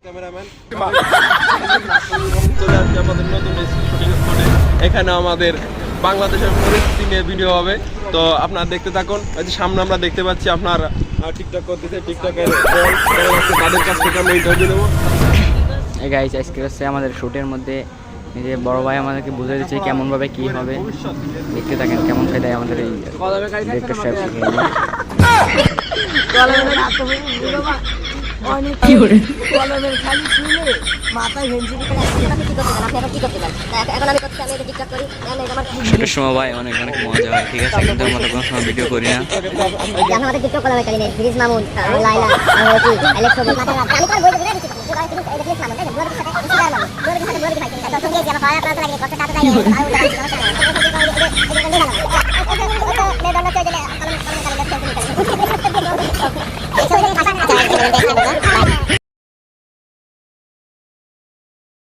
Cameraman চলে আসছে আমাদের নতুন শুটিং স্পটে। এখানে আমাদের বাংলাদেশের পরিস্থিতি নিয়ে ভিডিও হবে, তো আপনারা দেখতে থাকুন। সামনে আমরা দেখতে পাচ্ছি আপনার টিকটক করতেছে, টিকটকের তাদের কাছ থেকে আমরা ইন্টারভিউ নেবো। এই গাইস আজকে হচ্ছে আমাদের শুটের মধ্যে এই যে বড় ভাই আমাদেরকে বুঝিয়ে দিচ্ছে কেমন ভাবে কি হবে, দেখতে থাকেন কেমন খাই দেয় আমাদের এই ডিরেক্টর সাহেব শিখিয়ে শুটের সময় ভাই অনেক অনেক মজা হয়, ঠিক আছে, কিন্তু আমরা কোনো সময় ভিডিও করি না। আমাদের টিকটক করা হয় কালিনে ফিরিজ মামুন লাইলা অ্যালেক্স আমি তো বই দিতে দিচ্ছি তো গাইস কিন্তু এই ফিরিজ মামুন তাই বুয়ার সাথে ইসলাম মামুন বুয়ার সাথে বুয়ার ভাই তো সঙ্গে যে আমার পাড়া প্রান্ত লাগে কত টাকা লাগে